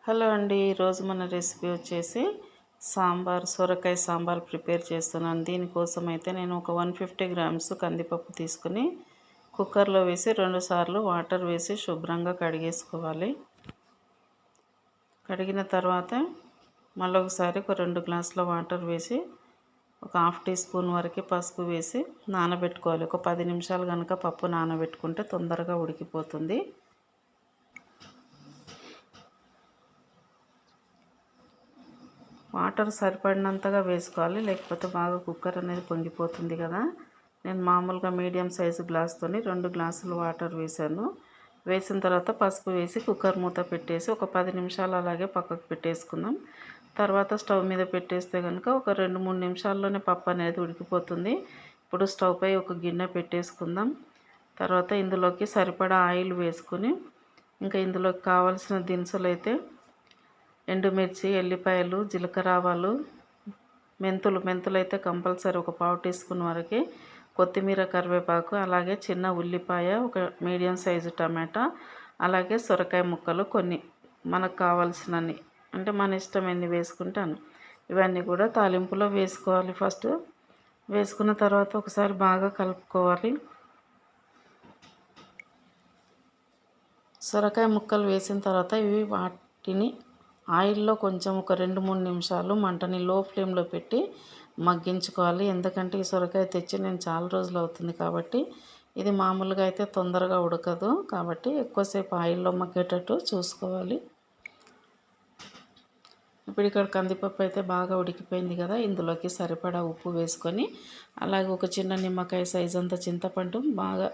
Hello అండి, ఈరోజు మన రెసిపీ వచ్చేసి సొరకాయ సాంబార్ ప్రిపేర్ చేస్తున్నాను. దీనికోసం అయితే నేను ఒక 150 గ్రామ్స్ కందిపప్పు తీసుకుని కుక్కర్లో వేసి 2 సార్లు వాటర్ వేసి శుభ్రంగా కడిగేసుకోవాలి. కడిగిన తర్వాత మళ్ళీ ఒకసారి ఒక 2 గ్లాసుల వాటర్ వేసి ఒక హాఫ్ టీ స్పూన్ వరకు పసుపు వేసి నానబెట్టుకోవాలి. ఒక 10 నిమిషాలు కనుక పప్పు నానబెట్టుకుంటే తొందరగా ఉడికిపోతుంది. వాటర్ సరిపడినంతగా వేసుకోవాలి, లేకపోతే బాగా కుక్కర్ అనేది పొంగిపోతుంది కదా. నేను మామూలుగా మీడియం సైజు గ్లాస్తోని 2 గ్లాసులు వాటర్ వేసాను. వేసిన తర్వాత పసుపు వేసి కుక్కర్ మూత పెట్టేసి ఒక 10 నిమిషాలు అలాగే పక్కకు పెట్టేసుకుందాం. తర్వాత స్టవ్ మీద పెట్టేస్తే కనుక ఒక 2-3 నిమిషాల్లోనే పప్పు అనేది ఉడికిపోతుంది. ఇప్పుడు స్టవ్ పై ఒక గిన్నె పెట్టేసుకుందాం. తర్వాత ఇందులోకి సరిపడా ఆయిల్ వేసుకుని ఇంకా ఇందులోకి కావాల్సిన దినుసులు అయితే ఎండుమిర్చి, ఎల్లిపాయలు, జీలకర్ర, ఆవాలు, మెంతులు అయితే కంపల్సరీ ఒక పావు టీ స్పూన్ వరకు, కొత్తిమీర, కరివేపాకు, అలాగే చిన్న ఉల్లిపాయ, ఒక మీడియం సైజు టమాటా, అలాగే సొరకాయ ముక్కలు కొన్ని మనకు కావాల్సినన్ని, అంటే మన ఇష్టం ఎన్ని వేసుకుంటాను. ఇవన్నీ కూడా తాలింపులో వేసుకోవాలి. ఫస్ట్ వేసుకున్న తర్వాత ఒకసారి బాగా కలుపుకోవాలి. సొరకాయ ముక్కలు వేసిన తర్వాత వాటిని ఆయిల్లో కొంచెం ఒక 2-3 నిమిషాలు మంటని లో ఫ్లేమ్లో పెట్టి మగ్గించుకోవాలి. ఎందుకంటే ఈ సొరకాయ తెచ్చి నేను చాలా రోజులు అవుతుంది కాబట్టి ఇది మామూలుగా అయితే తొందరగా ఉడకదు, కాబట్టి ఎక్కువసేపు ఆయిల్లో మగ్గేటట్టు చూసుకోవాలి. ఇప్పుడు ఇక్కడ కందిపప్పు అయితే బాగా ఉడికిపోయింది కదా. ఇందులోకి సరిపడా ఉప్పు వేసుకొని అలాగే ఒక చిన్న నిమ్మకాయ సైజ్ అంత చింతపండు బాగా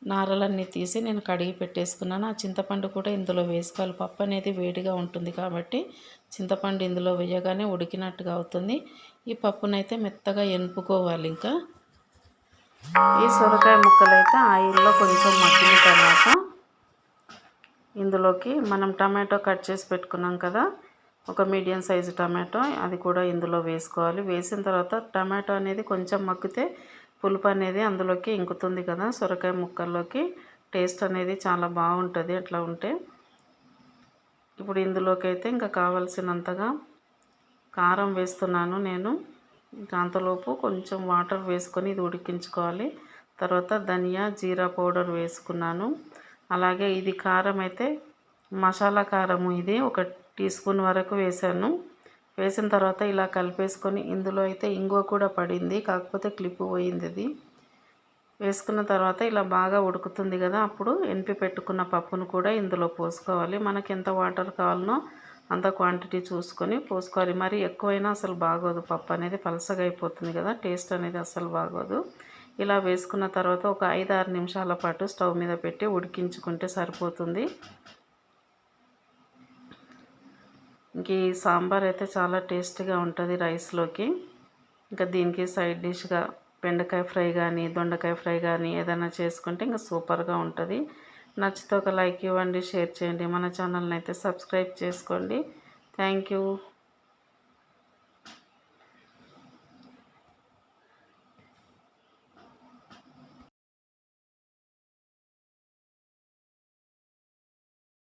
నారలన్నీ తీసి నేను కడిగి పెట్టేసుకున్నాను. ఆ చింతపండు కూడా ఇందులో వేసుకోవాలి. పప్పు అనేది వేడిగా ఉంటుంది కాబట్టి చింతపండు ఇందులో వేయగానే ఉడికినట్టుగా అవుతుంది. ఈ పప్పునైతే మెత్తగా ఎనుపుకోవాలి. ఇంకా ఈ సొరకాయ ముక్కలు అయితే ఆయిల్లో కొంచెం మగ్గిన తర్వాత ఇందులోకి మనం టమాటో కట్ చేసి పెట్టుకున్నాం కదా, ఒక మీడియం సైజు టమాటో, అది కూడా ఇందులో వేసుకోవాలి. వేసిన తర్వాత టమాటో అనేది కొంచెం మగ్గితే పులుపు అనేది అందులోకి ఇంకుతుంది కదా, సొరకాయ ముక్కల్లోకి టేస్ట్ అనేది చాలా బాగుంటుంది అట్లా ఉంటే. ఇప్పుడు ఇందులోకి అయితే ఇంకా కావలసినంతగా కారం వేస్తున్నాను నేను. ఇంకా అంతలోపు కొంచెం వాటర్ వేసుకొని ఇది ఉడికించుకోవాలి. తర్వాత ధనియా, జీరా పౌడర్ వేసుకున్నాను. అలాగే ఇది కారం అయితే మసాలా కారము, ఇది ఒక టీ స్పూన్ వరకు వేసాను. వేసిన తర్వాత ఇలా కలిపేసుకొని ఇందులో అయితే ఇంగువ కూడా పడింది, కాకపోతే క్లిప్ పోయింది. ఇది వేసుకున్న తర్వాత ఇలా బాగా ఉడుకుతుంది కదా, అప్పుడు ఎనిపి పెట్టుకున్న పప్పును కూడా ఇందులో పోసుకోవాలి. మనకి ఎంత వాటర్ కావాలనో అంత క్వాంటిటీ చూసుకొని పోసుకోవాలి. మరి ఎక్కువైనా అసలు బాగోదు, పప్పు అనేది పలసగా అయిపోతుంది కదా, టేస్ట్ అనేది అసలు బాగోదు. ఇలా వేసుకున్న తర్వాత ఒక 5-6 నిమిషాల పాటు స్టవ్ మీద పెట్టి ఉడికించుకుంటే సరిపోతుంది. ఇంక ఈ సాంబార్ అయితే చాలా టేస్టీగా ఉంటుంది రైస్లోకి. ఇంకా దీనికి సైడ్ డిష్గా బెండకాయ ఫ్రై కానీ, దొండకాయ ఫ్రై కానీ ఏదైనా చేసుకుంటే ఇంకా సూపర్గా ఉంటుంది. నచ్చితే ఒక లైక్ ఇవ్వండి, షేర్ చేయండి. మన ఛానల్ని అయితే సబ్స్క్రైబ్ చేసుకోండి. Thank you.